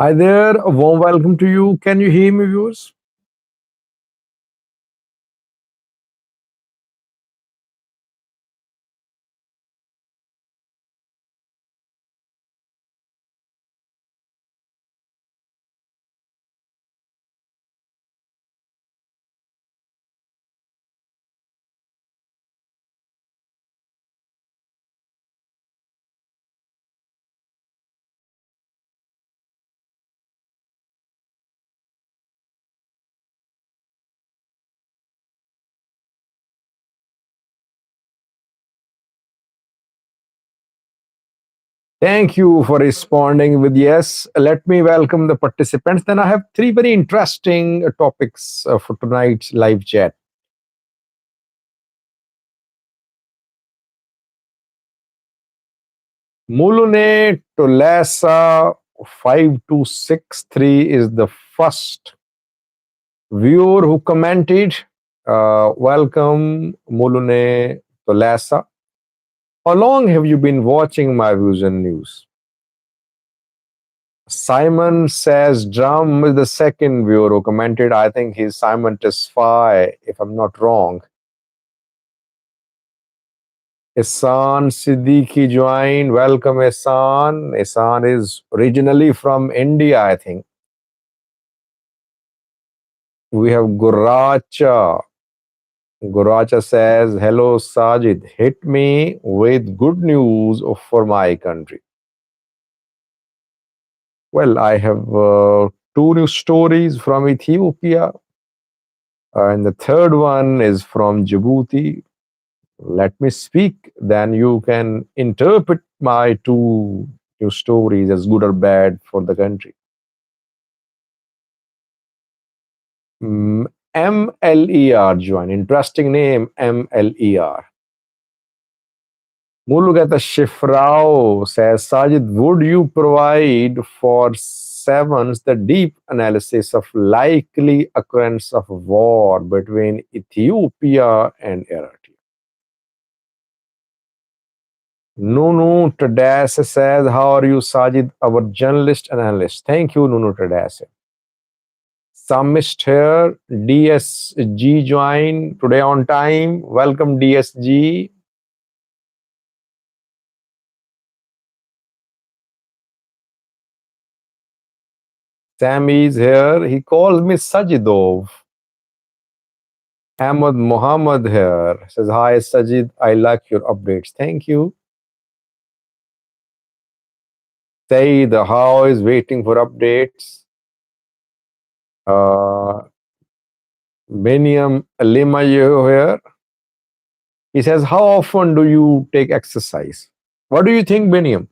Hi there, a warm welcome to you. Can you hear me, viewers? Thank you for responding with yes. Let me welcome the participants. Then I have three very interesting topics for tonight's live chat. Mulune Tolasa 5263 is the first viewer who commented. Welcome, Mulune Tolasa. How long have you been watching my views and news? Simon says drum is the second viewer who commented. I think he's Simon Tesfaye, if I'm not wrong. Ihsan Siddiqui joined. Welcome, Ihsan. Ihsan is originally from India, I think. We have Guracha. Guracha says, hello, Sajid. Hit me with good news for my country. Well, I have two news stories from Ethiopia, and the third one is from Djibouti. Let me speak, then you can interpret my two news stories as good or bad for the country. MLER join. Interesting name, MLER. Mulugata Shifrao says, Sajid, would you provide for sevens the deep analysis of likely occurrence of war between Ethiopia and Eritrea? Nunu Tadase says, how are you, Sajid, our journalist and analyst? Thank you, Nunu Tadase. Summist here, DSG join today on time. Welcome, DSG. Sammy is here. He calls me Sajidov. Ahmad Muhammad here says, hi, Sajid. I like your updates. Thank you. Said, how is waiting for updates. Beniam Limayo here. He says, how often do you take exercise? What do you think, Beniam?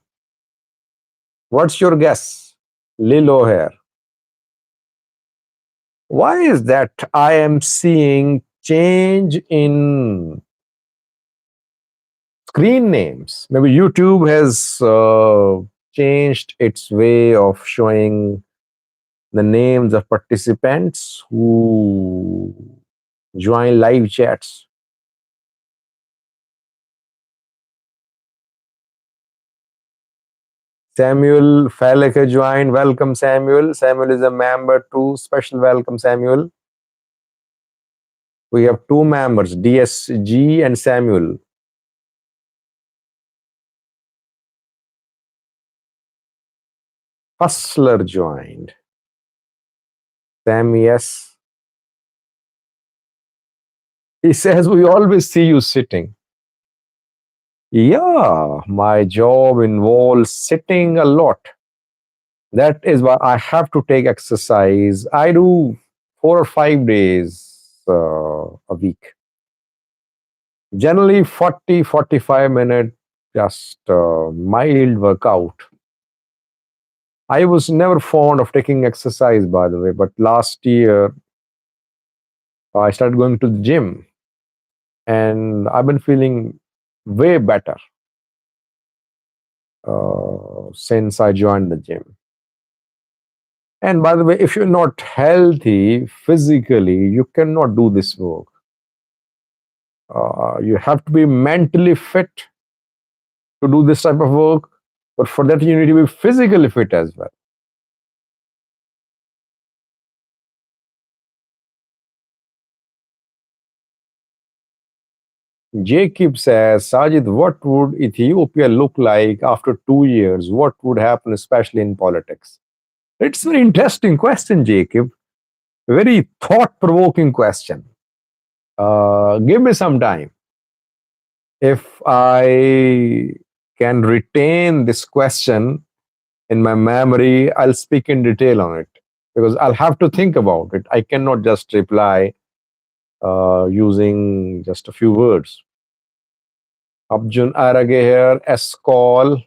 What's your guess? Lilo here. Why is that I am seeing change in screen names? Maybe YouTube has changed its way of showing the names of participants who join live chats. Samuel Faleke joined. Welcome, Samuel. Samuel is a member too. Special welcome, Samuel. We have two members, DSG and Samuel. Hustler joined. Sam, yes. He says, we always see you sitting. Yeah, my job involves sitting a lot. That is why I have to take exercise. I do 4 or 5 days a week. Generally 40, 45 minute, just mild workout. I was never fond of taking exercise, by the way, but last year I started going to the gym and I've been feeling way better since I joined the gym. And by the way, if you're not healthy physically, you cannot do this work. You have to be mentally fit to do this type of work, but for that, you need to be physically fit as well. Jacob says, Sajid, what would Ethiopia look like after 2 years? What would happen, especially in politics? It's an interesting question, Jacob. Very thought provoking question. Give me some time. If I can retain this question in my memory, I'll speak in detail on it because I'll have to think about it. I cannot just reply using just a few words. Abjun Arage here, Escol.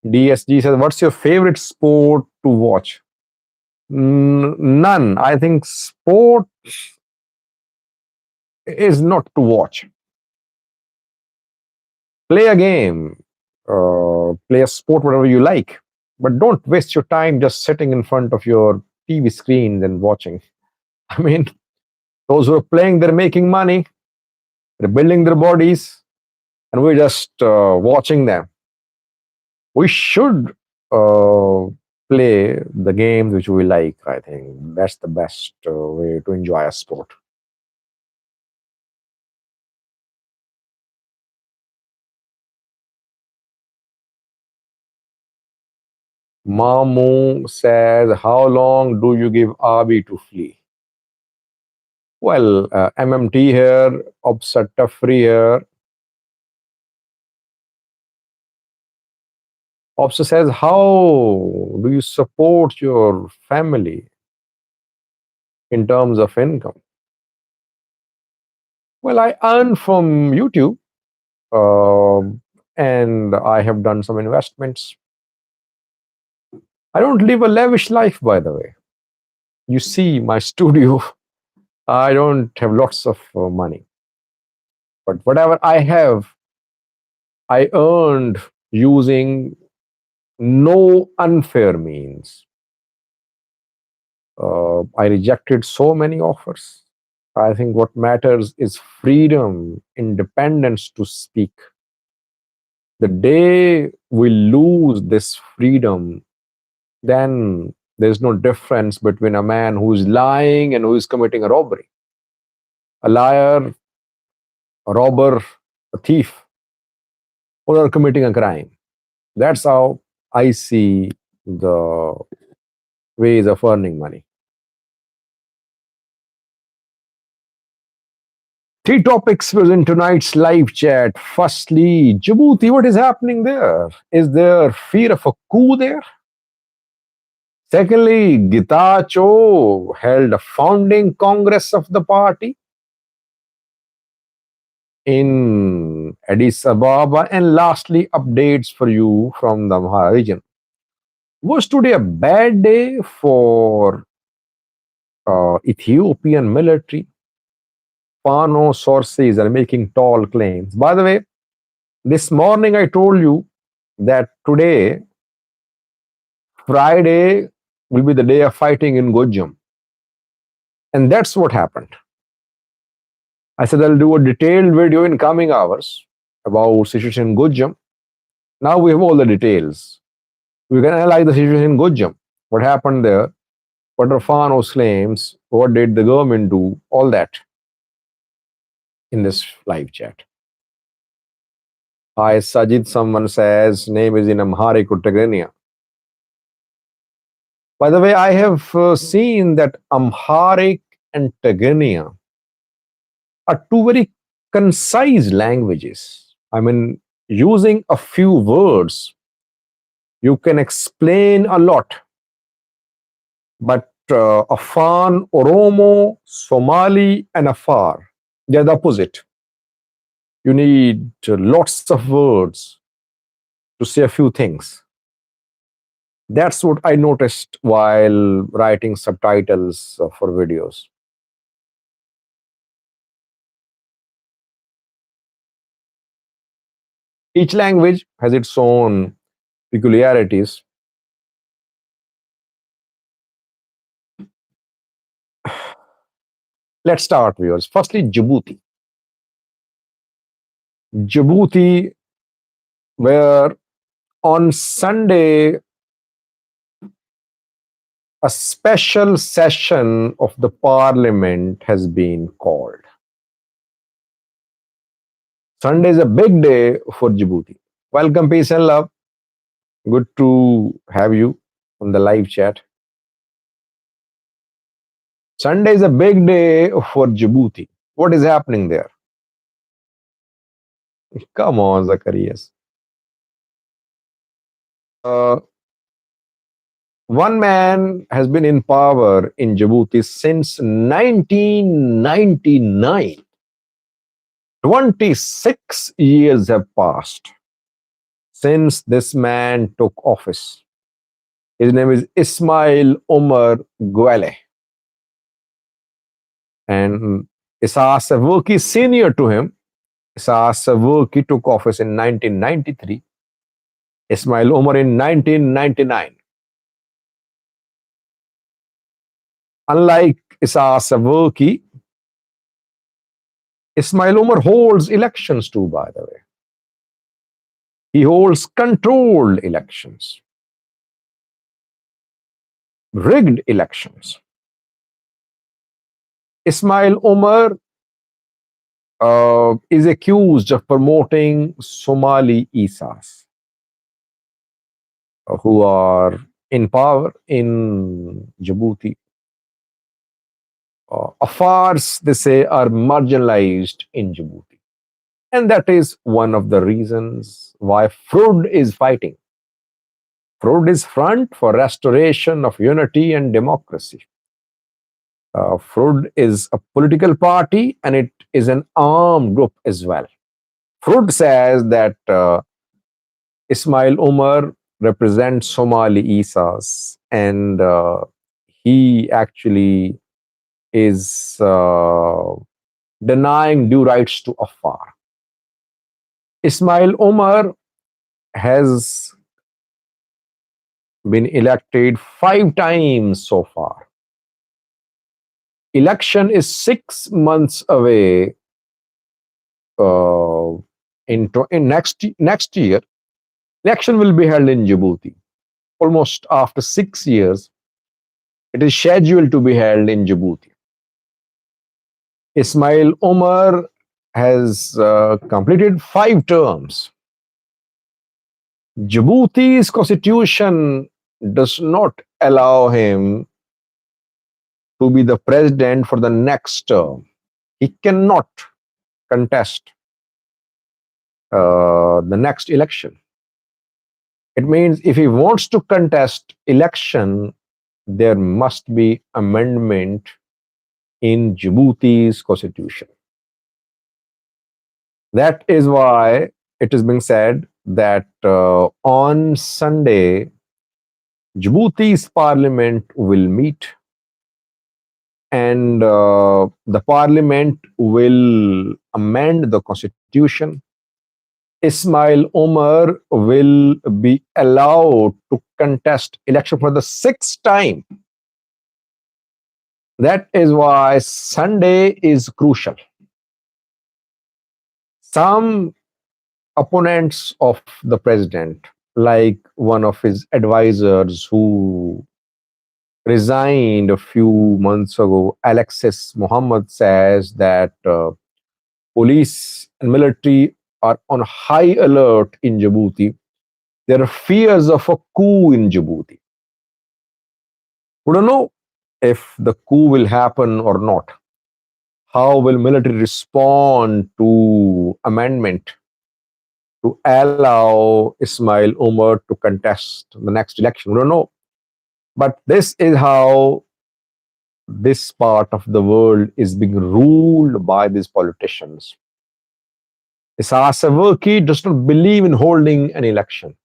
DSG says, what's your favorite sport to watch? None. I think sport is not to watch. Play a game, play a sport, whatever you like, but don't waste your time just sitting in front of your TV screens and watching. I mean, those who are playing, they're making money, they're building their bodies, and we're just watching them. We should uh, play the games which we like. I think that's the best way to enjoy a sport. Mamu says, how long do you give Abi to flee? Well, MMT here, Obsatafri here. Obsa says, how do you support your family in terms of income? Well, I earn from YouTube and I have done some investments. I don't live a lavish life, by the way. You see my studio, I don't have lots of money. But whatever I have, I earned using no unfair means. I rejected so many offers. I think what matters is freedom, independence to speak. The day we lose this freedom, then there's no difference between a man who is lying and who is committing a robbery. A liar, a robber, a thief, or are committing a crime. That's how I see the ways of earning money. Three topics was in tonight's live chat. Firstly, Djibouti, what is happening there? Is there fear of a coup there? Secondly, Getachew held a founding congress of the party in Addis Ababa. And lastly, updates for you from the Amhara region. Was today a bad day for Ethiopian military? Fano sources are making tall claims. By the way, this morning I told you that today, Friday, will be the day of fighting in Gojam. And that's what happened. I said I'll do a detailed video in coming hours about situation in Gojam. Now we have all the details. We can analyze the situation in Gojam. What happened there? What are Fano's claims? What did the government do? All that in this live chat. Hi, Sajid. Someone says name is in Amharic or Tigray. By the way, I have seen that Amharic and Tigray are two very concise languages. I mean, using a few words, you can explain a lot. But Afan, Oromo, Somali, and Afar, they're the opposite. You need lots of words to say a few things. That's what I noticed while writing subtitles for videos. Each language has its own peculiarities. Let's start, viewers. Firstly, Djibouti. Djibouti, where on Sunday, a special session of the parliament has been called. Sunday is a big day for Djibouti. Welcome, peace and love. Good to have you on the live chat. Sunday is a big day for Djibouti. What is happening there? Come on, Zacharias. One man has been in power in Djibouti since 1999. 26 years have passed since this man took office. His name is Ismail Omar Guelleh. And Isas Afwerki is senior to him. Isas Afwerki took office in 1993. Ismail Omar in 1999. Unlike Isas Afwerki, Ismail Omar holds elections too, by the way. He holds controlled elections, rigged elections. Ismail Omar is accused of promoting Somali Isas, who are in power in Djibouti. Afars, they say, are marginalized in Djibouti. And that is one of the reasons why Frood is fighting. Frood is Front for Restoration of Unity and Democracy. Frood is a political party and it is an armed group as well. Frood says that Ismail Omar represents Somali Isas and he actually is denying due rights to Afar. Ismail Omar has been elected 5 times so far. Election is 6 months away. In next year, election will be held in Djibouti. Almost after 6 years, it is scheduled to be held in Djibouti. Ismail Omar has completed 5 terms. Djibouti's constitution does not allow him to be the president for the next term. He cannot contest the next election. It means if he wants to contest election, there must be amendment in Djibouti's constitution. That is why it is being said that on Sunday, Djibouti's parliament will meet, and the parliament will amend the constitution. Ismail Omar will be allowed to contest election for the sixth time. That is why Sunday is crucial. Some opponents of the president, like one of his advisors who resigned a few months ago, Alexis Muhammad, says that police and military are on high alert in Djibouti. There are fears of a coup in Djibouti. We don't know if the coup will happen or not. How will military respond to amendment to allow Ismail Omar to contest the next election? We don't know. But this is how this part of the world is being ruled by these politicians. Isaias Afwerki does not believe in holding an election.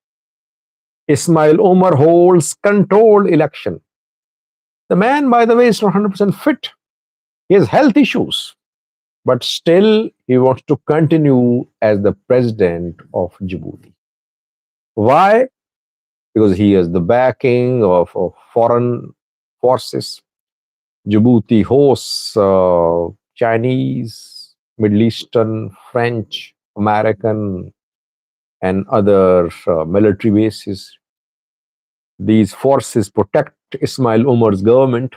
Ismail Omar holds controlled election. The man, by the way, is not 100% fit. He has health issues, but still he wants to continue as the president of Djibouti. Why? Because he has the backing of foreign forces. Djibouti hosts Chinese, Middle Eastern, French, American, and other military bases. These forces protect Ismail Omar's government.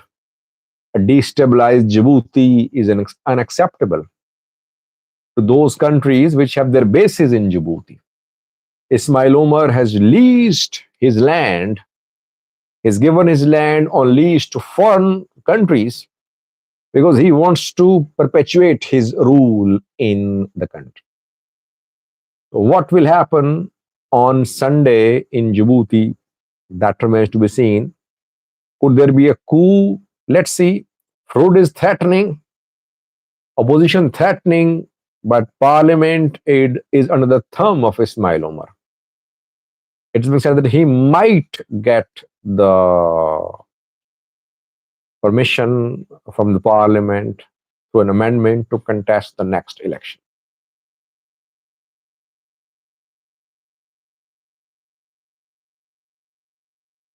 A destabilized Djibouti is unacceptable to those countries which have their bases in Djibouti. Ismail Omar has leased his land, he's given his land on lease to foreign countries because he wants to perpetuate his rule in the country. What will happen on Sunday in Djibouti? That remains to be seen. Could there be a coup? Let's see. Fruit is threatening, opposition threatening, but parliament aid is under the thumb of Ismail Omar. It's been said that he might get the permission from the parliament to an amendment to contest the next election.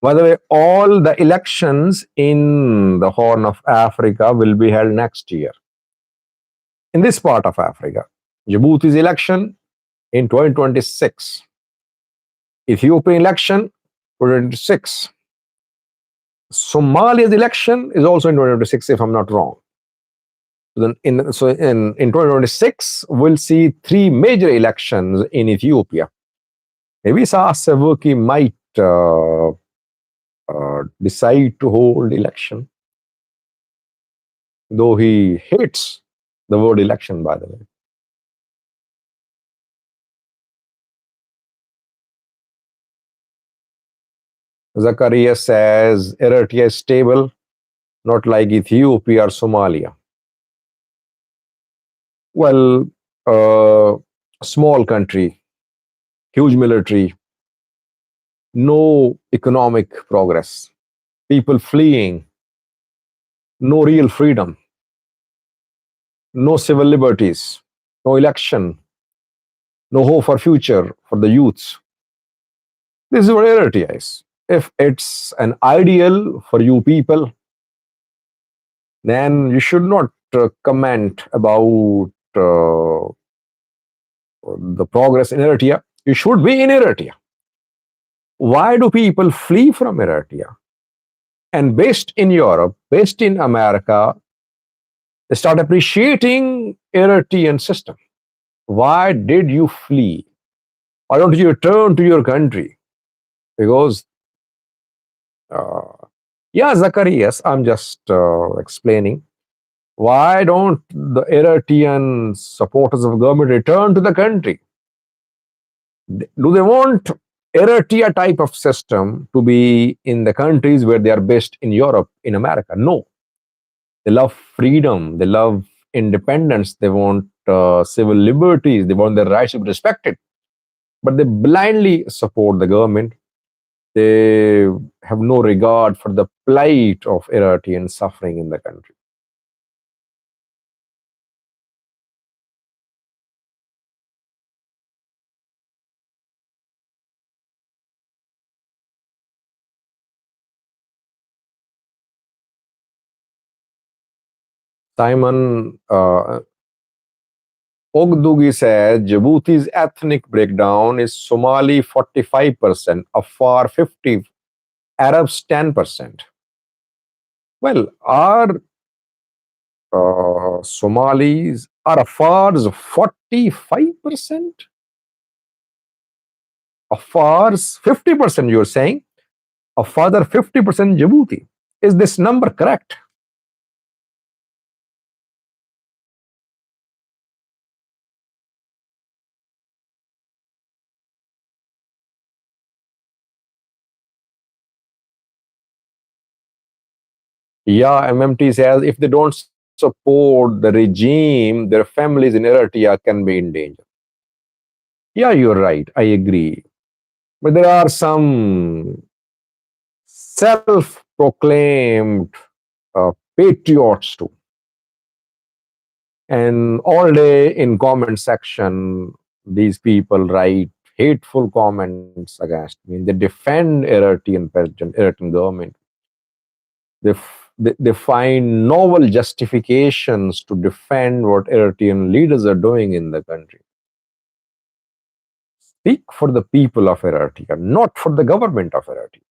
By the way, all the elections in the Horn of Africa will be held next year. In this part of Africa, Djibouti's election in 2026, Ethiopian election 2026, Somalia's election is also in 2026, if I'm not wrong. In 2026, we'll see three major elections in Ethiopia. Maybe Isaias Afwerki might decide to hold election, though he hates the word election, by the way. Zakaria says Eritrea is stable, not like Ethiopia or Somalia. Well, small country, huge military, no economic progress, people fleeing, no real freedom, no civil liberties, no election, no hope for future for the youths. This is what Eritrea is. If it's an ideal for you people, then you should not comment about the progress in Eritrea. You should be in Eritrea. Why do people flee from Eritrea? And based in Europe, based in America, they start appreciating Eritrean system. Why did you flee? Why don't you return to your country? Because, Zacharias, I'm just explaining. Why don't the Eritrean supporters of government return to the country? Do they want Eritrea type of system to be in the countries where they are based in Europe, in America? No. They love freedom. They love independence. They want civil liberties. They want their rights to be respected. But they blindly support the government. They have no regard for the plight of Eritrean suffering in the country. Simon Ogdugi says Djibouti's ethnic breakdown is Somali 45%, Afar 50, Arabs 10%. Well, are Somalis, are Afars 45%? Afars 50%, you're saying? A further 50% Djibouti. Is this number correct? Yeah, MMT says if they don't support the regime, their families in Eritrea can be in danger. Yeah, you're right. I agree. But there are some self proclaimed patriots too. And all day in comment section, these people write hateful comments against me. They defend Eritrean president, Eritrean government. They find novel justifications to defend what Eritrean leaders are doing in the country. Speak for the people of Eritrea, not for the government of Eritrea,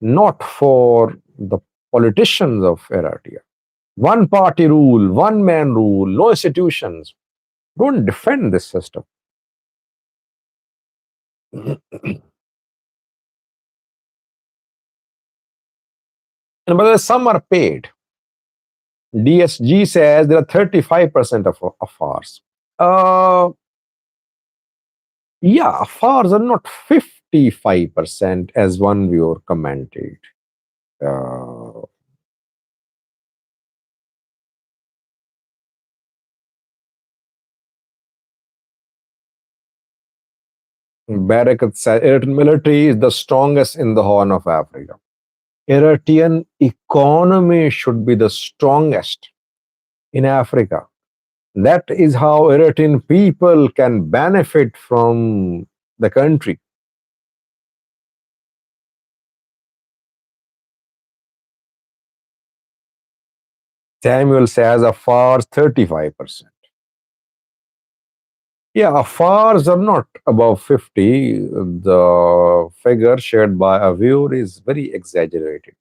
not for the politicians of Eritrea. One party rule, one man rule, no institutions. Don't defend this system. And but some are paid. DSG says there are 35% of ours. Uh, yeah, Afars are not 55% as one viewer commented. Uh, Barakat said Eritrean military is the strongest in the Horn of Africa. Eritrean economy should be the strongest in Africa. That is how Eritrean people can benefit from the country. Samuel says Afars 35%. Yeah, Afars are not above 50. The figure shared by a viewer is very exaggerated.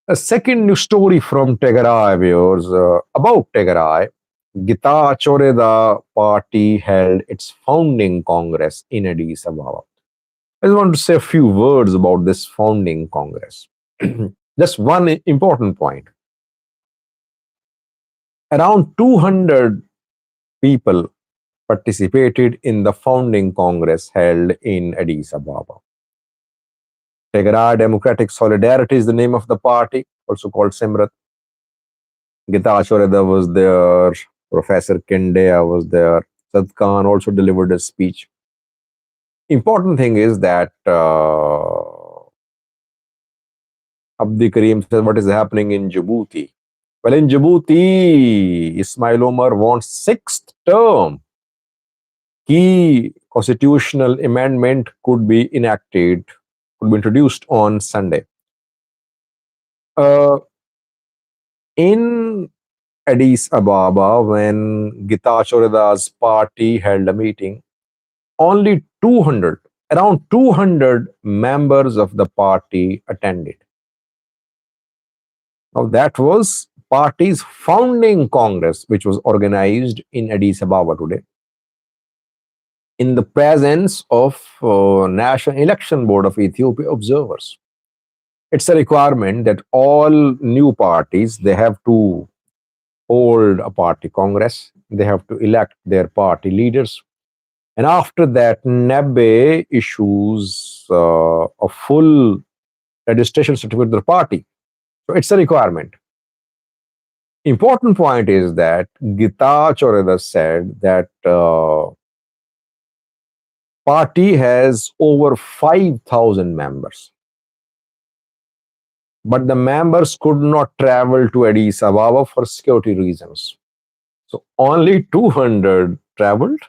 A second news story from Tigray, viewers, about Tigray. Getachew Reda party held its founding congress in Addis Ababa. I just want to say a few words about this founding congress. Just one important point. Around 200 people participated in the founding congress held in Addis Ababa. Tigray Democratic Solidarity is the name of the party, also called Simrat. Getachew Reda was there, Professor Kendea was there, Sad Khan also delivered a speech. Important thing is that Abdi Karim says what is happening in Djibouti. Well, in Djibouti, Ismail Omar wants sixth term. Key constitutional amendment could be enacted, could be introduced on Sunday. Uh, in Addis Ababa, when Getachew Reda's party held a meeting, only 200, around 200 members of the party attended. Now, that was party's founding congress, which was organized in Addis Ababa today, in the presence of National Election Board of Ethiopia observers. It's a requirement that all new parties, they have to hold a party congress, they have to elect their party leaders, and after that, NEBE issues a full registration certificate to the party. So it's a requirement. Important point is that Getachew Reda said that Party has over 5,000 members, but the members could not travel to Addis Ababa for security reasons. So only 200 traveled,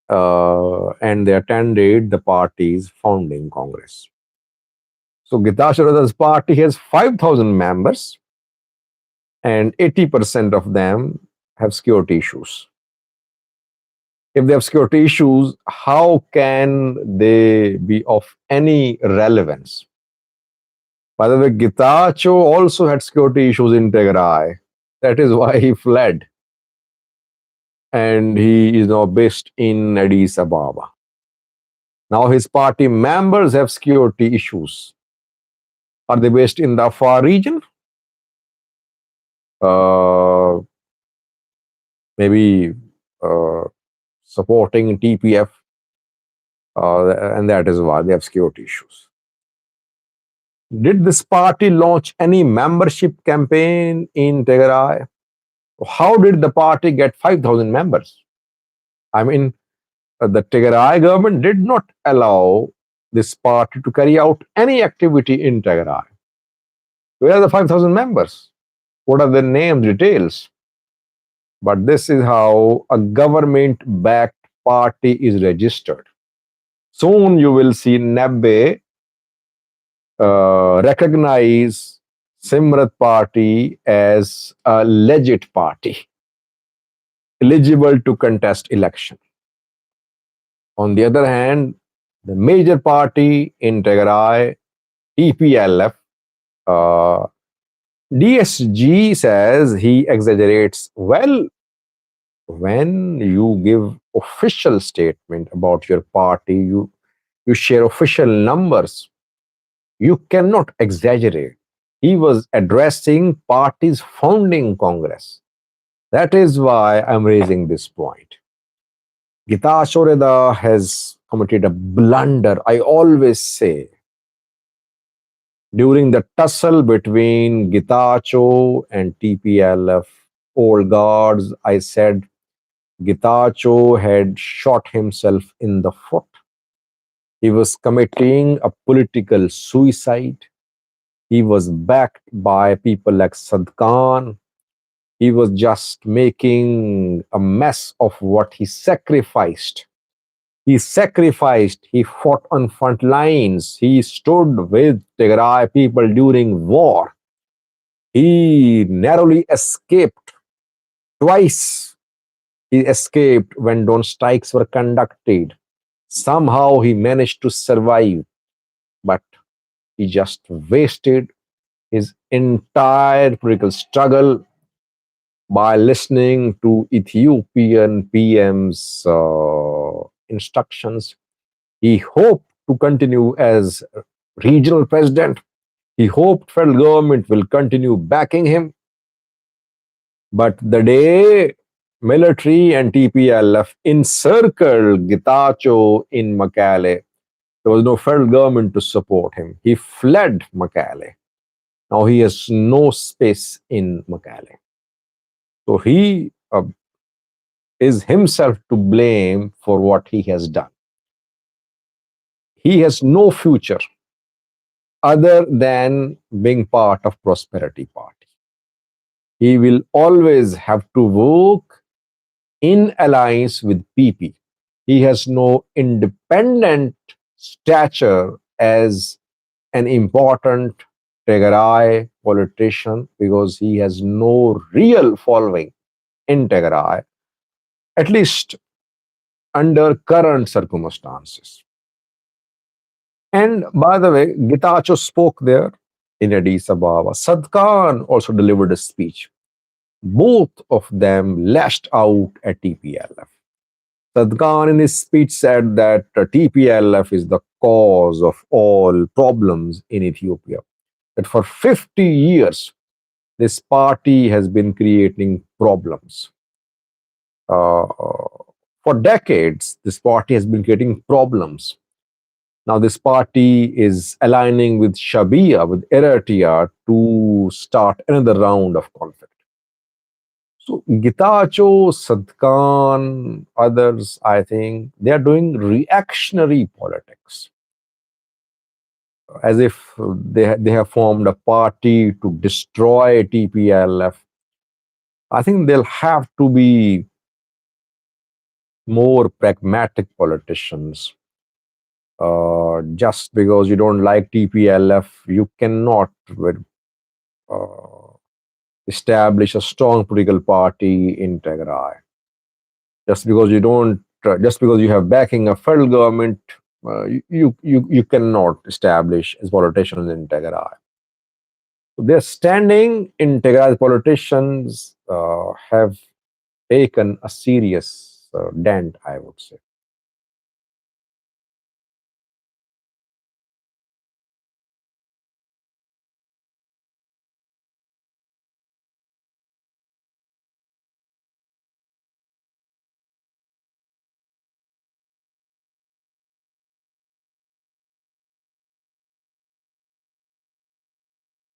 and they attended the party's founding congress. So Getachew Reda's party has 5,000 members, and 80% of them have security issues. If they have security issues, how can they be of any relevance? By the way, Getachew also had security issues in Tigray. That is why he fled. And he is now based in Addis Ababa. Now his party members have security issues. Are they based in the Afar region? Uh, maybe uh, supporting TPF, and that is why they have security issues. Did this party launch any membership campaign in Tigray? How did the party get 5,000 members? I mean, the Tigray government did not allow this party to carry out any activity in Tigray. Where are the 5,000 members? What are their names, details? But this is how a government backed party is registered. Soon you will see Nebbe recognize Simrat party as a legit party, eligible to contest election. On the other hand, the major party in Tigray, TPLF, DSG says he exaggerates. Well, when you give official statement about your party, you share official numbers, you cannot exaggerate. He was addressing party's founding congress. That is why I'm raising this point. Getachew Reda has committed a blunder. I always say, during the tussle between Getachew and TPLF old guards, I said Getachew had shot himself in the foot. He was committing a political suicide. He was backed by people like Sadkan. He was just making a mess of what he sacrificed. He sacrificed, he fought on front lines, he stood with Tigray people during war. He narrowly escaped twice. He escaped when drone strikes were conducted. Somehow he managed to survive, but he just wasted his entire political struggle by listening to Ethiopian PM's instructions. He hoped to continue as regional president. He hoped federal government will continue backing him. But the day military and TPLF encircled Getachew in Mekelle, there was no federal government to support him. He fled Mekelle. Now he has no space in Mekelle. So he is himself to blame for what he has done. He has no future other than being part of Prosperity Party. He will always have to work in alliance with PP. He has no independent stature as an important Tigray politician because he has no real following in Tigray, at least under current circumstances. And by the way, Getachew spoke there in Addis Ababa. Sadkan also delivered a speech. Both of them lashed out at TPLF. Sadkan in his speech said that TPLF is the cause of all problems in Ethiopia. That for 50 years, this party has been creating problems. For decades, this party has been creating problems. Now, this party is aligning with Shabia, with Eritrea, to start another round of conflict. So Getachew, Sadkan, others, I think they are doing reactionary politics, as if they have formed a party to destroy TPLF. I think they'll have to be more pragmatic politicians. Just because you don't like TPLF, you cannot uh, establish a strong political party in Tigray. Just because you have backing of federal government, you cannot establish as politicians in Tigray. Their standing in Tigray politicians have taken a serious dent, I would say.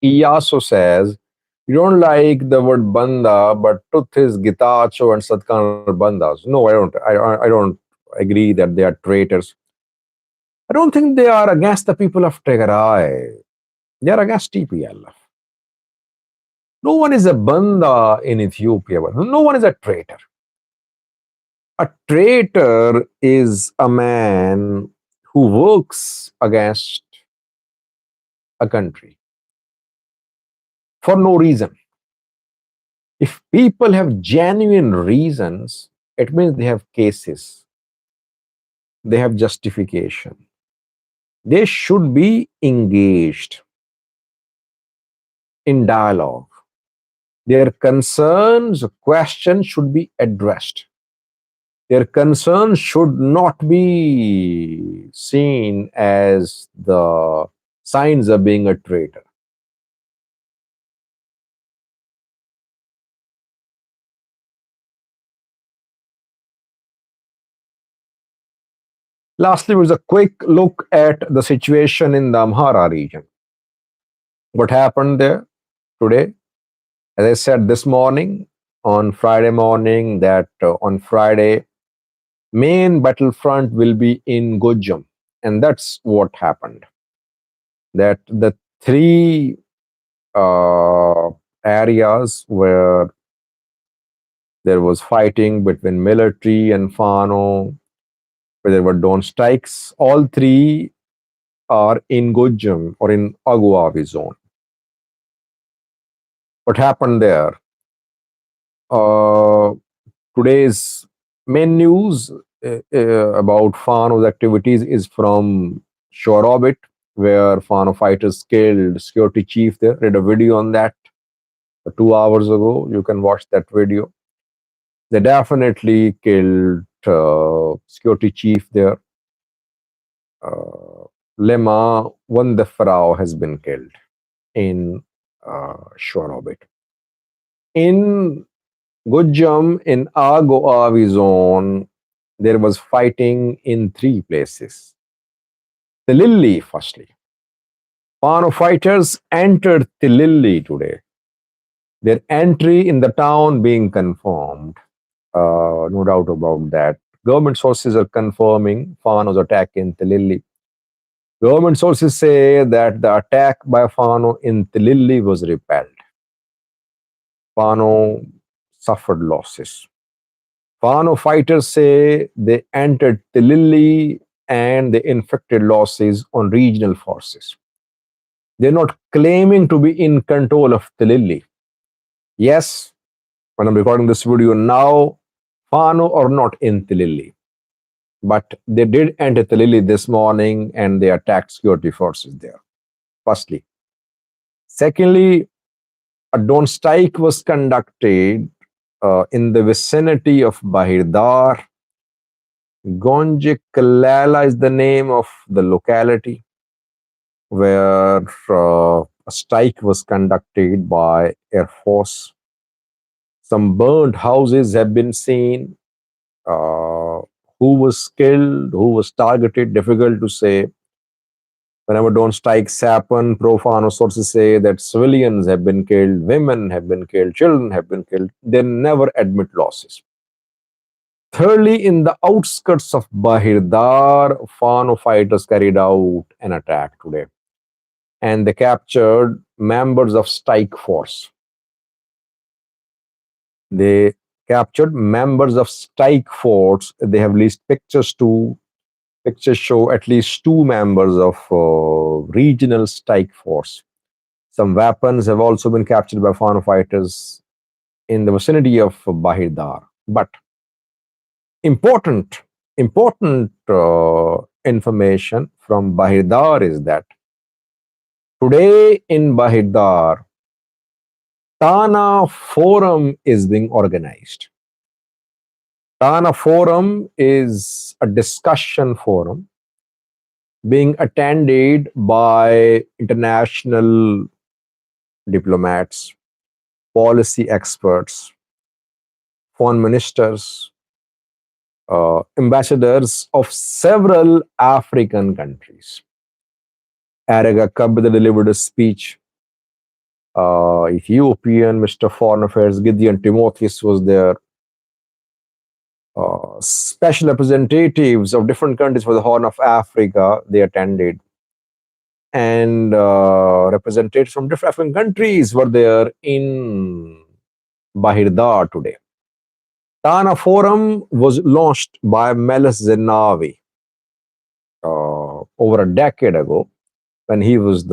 Iyaso says, you don't like the word banda, but truth is Gitacho and Satkan are bandas. No, I don't. I don't agree that they are traitors. I don't think they are against the people of Tigray. They are against TPLF. No one is a banda in Ethiopia. But no one is a traitor. A traitor is a man who works against a country for no reason. If people have genuine reasons, it means they have cases, they have justification. They should be engaged in dialogue. Their concerns, questions should be addressed. Their concerns should not be seen as the signs of being a traitor. Lastly, was a quick look at the situation in the Amhara region. What happened there today? As I said this morning, on Friday morning, that on Friday, main battlefront will be in Gojam. And that's what happened. That the three uh, areas where there was fighting between military and Fano, where there were drone strikes, all three are in Gojam or in Aguavi zone. What happened there? Uh, Today's main news about Fano's activities is from Shore Orbit, where Fano fighters killed security chief there. Read a video on that 2 hours ago. You can watch that video. They definitely killed security chief there. Lema Wandafrao has been killed in Shore Orbit. In Gujam, in Agoavi zone, there was fighting in three places. Tilili, firstly. Fano fighters entered Tilili today. Their entry in the town being confirmed. No doubt about that. Government sources are confirming Fano's attack in Tilili. Government sources say that the attack by Fano in Tilili was repelled. Fano suffered losses. Fano fighters say they entered Tilili and they inflicted losses on regional forces. They're not claiming to be in control of Tilili. Yes, when I'm recording this video now, Fano are not in Tilili. But they did enter Tilili this morning and they attacked security forces there. Firstly. Secondly, a drone strike was conducted in the vicinity of Bahirdar. Gonje Kalala is the name of the locality where a strike was conducted by Air Force. Some burned houses have been seen. Who was killed, who was targeted, difficult to say. Whenever drone strikes happen, pro-Fano sources say that civilians have been killed, women have been killed, children have been killed. They never admit losses. Thirdly, in the outskirts of Bahirdar, Fano fighters carried out an attack today, and they captured members of strike force. They captured members of strike force. They have released pictures too. Pictures show at least two members of regional strike force. Some weapons have also been captured by Fano fighters in the vicinity of Bahirdar. But important information from Bahirdar is that today in Bahirdar, Tana Forum is being organized. Tana Forum is a discussion forum being attended by international diplomats, policy experts, foreign ministers, ambassadors of several African countries. Araga Kabda delivered a speech. Ethiopian Mr. Foreign Affairs Gideon Timotheus was there. Special representatives of different countries for the Horn of Africa, they attended. And representatives from different African countries were there in Bahirdar today. Tana Forum was launched by Meles Zenawi over a decade ago when he was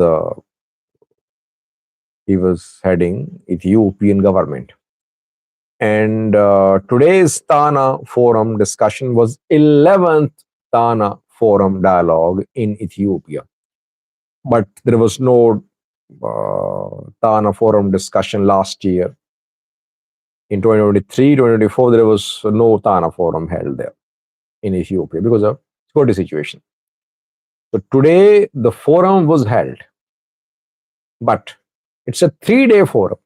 heading Ethiopian government. And today's Tana Forum discussion was 11th Tana Forum dialogue in Ethiopia. But there was no Tana Forum discussion last year. In 2023, 2024, there was no Tana Forum held there in Ethiopia because of security situation. So today, the forum was held. But it's a 3-day forum.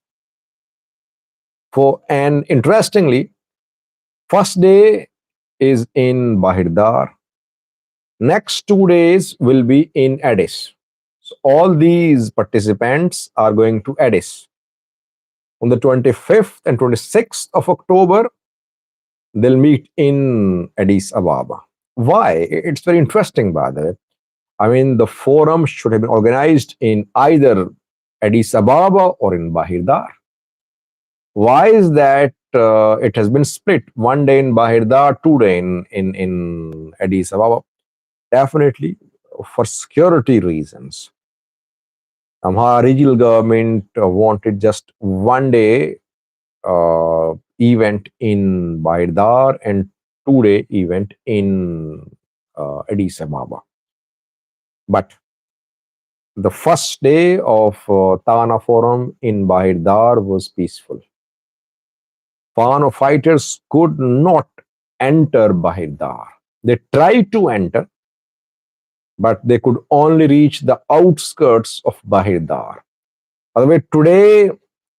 And interestingly, first day is in Bahirdar. Next 2 days will be in Addis. So all these participants are going to Addis. On the 25th and 26th of October, they'll meet in Addis Ababa. Why? It's very interesting, by the way. I mean, the forum should have been organized in either Addis Ababa or in Bahirdar. Why is that it has been split? 1 day in Bahirdar, 2 days in Addis Ababa. Definitely for security reasons. Amhara regional government wanted just 1 day event in Bahirdar and 2-day event in Addis Ababa. But the first day of Tana Forum in Bahirdar was peaceful. Fano fighters could not enter Bahirdar. They tried to enter, but they could only reach the outskirts of Bahirdar. Otherwise, today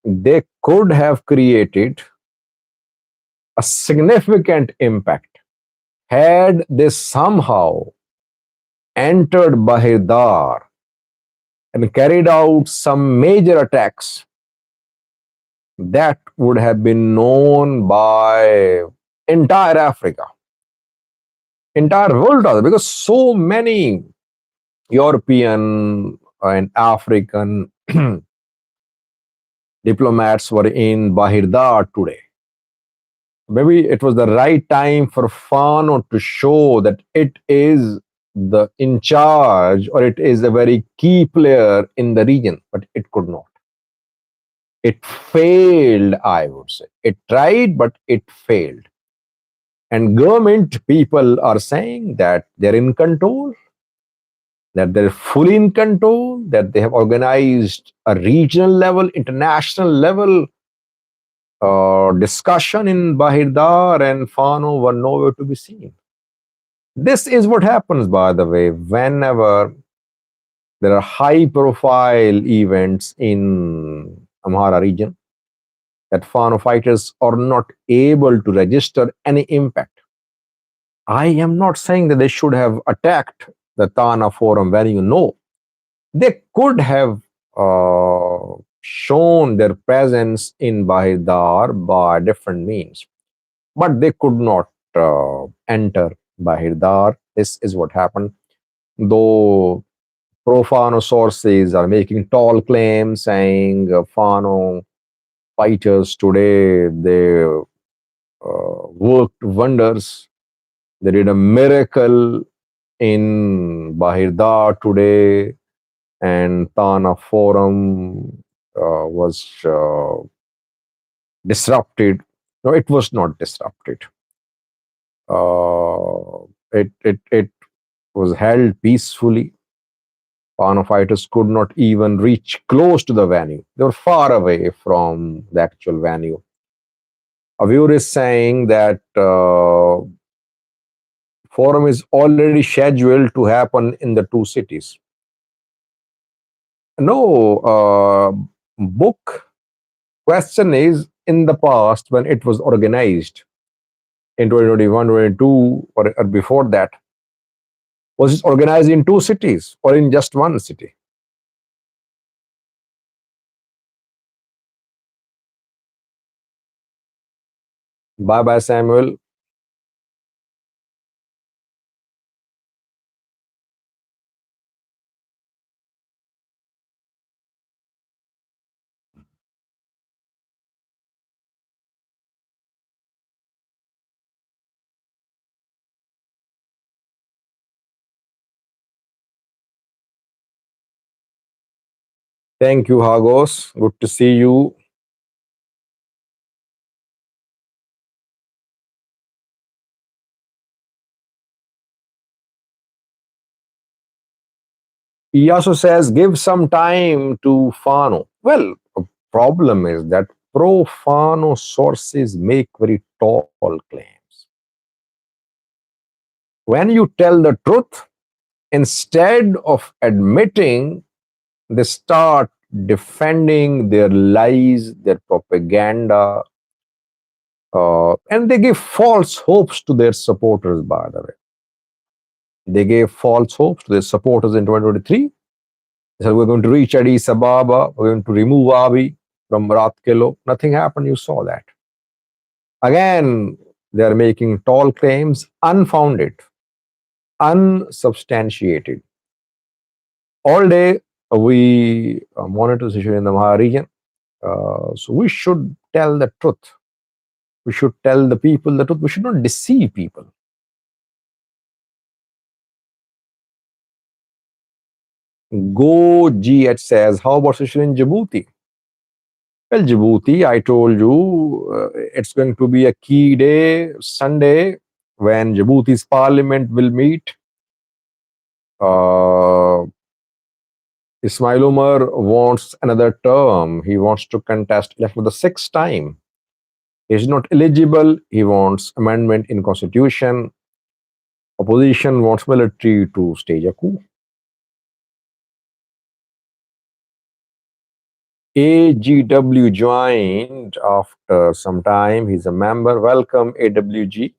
they could have created a significant impact had they somehow entered Bahirdar and carried out some major attacks. That would have been known by entire Africa, entire world, because so many European and African diplomats were in Bahirdar today. Maybe it was the right time for Fano to show that it is the in charge or it is a very key player in the region, but it could not. It failed, I would say. It tried, but it failed. And government people are saying that they're in control, that they're fully in control, that they have organized a regional level, international level discussion in Bahirdar, and Fano were nowhere to be seen. This is what happens, by the way, whenever there are high profile events in Amhara region, that Fano fighters are not able to register any impact. I am not saying that they should have attacked the Tana Forum when you know They could have shown their presence in Bahirdar by different means, but they could not enter Bahirdar. This is what happened. Though profano sources are making tall claims saying Fano fighters today, they worked wonders. They did a miracle in Bahirdar today, and Tana Forum was disrupted. No, it was not disrupted. It was held peacefully. Pano fighters could not even reach close to the venue. They were far away from the actual venue. A viewer is saying that forum is already scheduled to happen in the two cities. No, book question is in the past when it was organized in 2021, 22, or before that, was it organized in two cities or in just one city? Bye bye, Samuel. Thank you, Hagos. Good to see you. He also says, give some time to Fano. Well, the problem is that pro Fano sources make very tall claims. When you tell the truth, instead of admitting, they start defending their lies, their propaganda, and they give false hopes to their supporters, by the way. They gave false hopes to their supporters in 2023. They said, we're going to reach Addis Ababa, we're going to remove Abiy from Rat Kilo. Nothing happened. You saw that. Again, they are making tall claims, unfounded, unsubstantiated. All day, we monitor the situation in the Amhara region. So we should tell the truth. We should tell the people the truth. We should not deceive people. Go GH says, how about situation in Djibouti? Well, Djibouti, I told you, it's going to be a key day, Sunday, when Djibouti's parliament will meet. Uh, Ismail Umar wants another term. He wants to contest election for the sixth time. He's not eligible. He wants amendment in constitution. Opposition wants military to stage a coup. AGW joined after some time. He's a member. Welcome, AWG.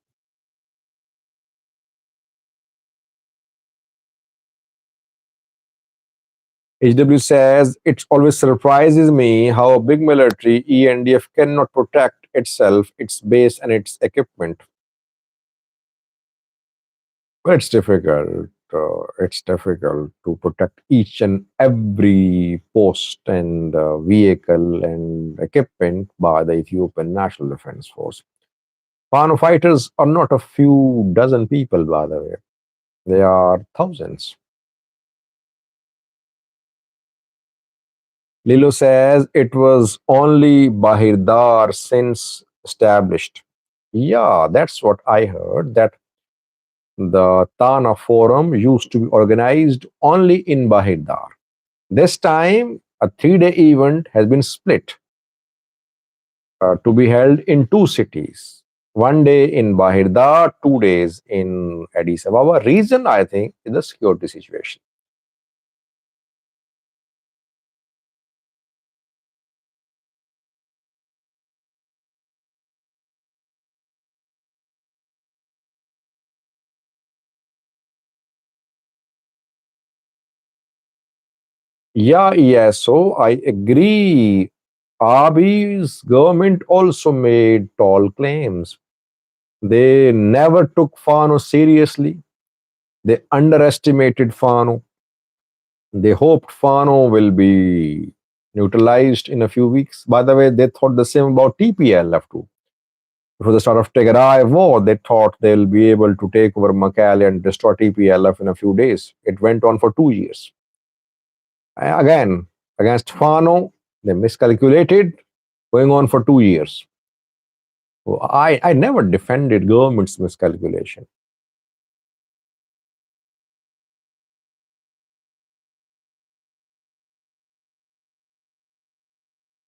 HW says, it always surprises me how a big military, ENDF, cannot protect itself, its base, and its equipment. Well, it's difficult. It's difficult to protect each and every post and vehicle and equipment by the Ethiopian National Defense Force. Fano fighters are not a few dozen people, by the way. They are thousands. Lilo says it was only Bahirdar since established. Yeah, that's what I heard. That the Tana Forum used to be organized only in Bahirdar. This time, a 3 day event has been split to be held in two cities. 1 day in Bahirdar, 2 days in Addis Ababa. Reason, I think, is the security situation. Yeah, yes. So I agree. Abiy's government also made tall claims. They never took Fano seriously. They underestimated Fano. They hoped Fano will be neutralized in a few weeks. By the way, they thought the same about TPLF too. Before the start of Tigray war, they thought they'll be able to take over Makale and destroy TPLF in a few days. It went on for 2 years. Again, against Fano, they miscalculated, going on for 2 years. So I never defended government's miscalculation.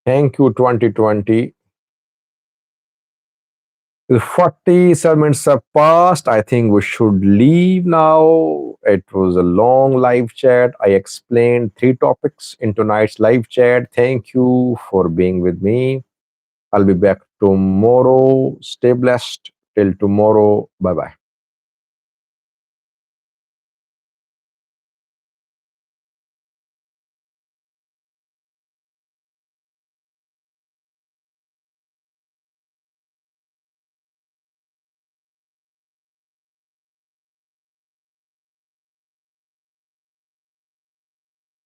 Thank you, 2020. The 47 minutes have passed. I think we should leave now. It was a long live chat. I explained 3 topics in tonight's live chat. Thank you for being with me. I'll be back tomorrow. Stay blessed. Till tomorrow. Bye bye.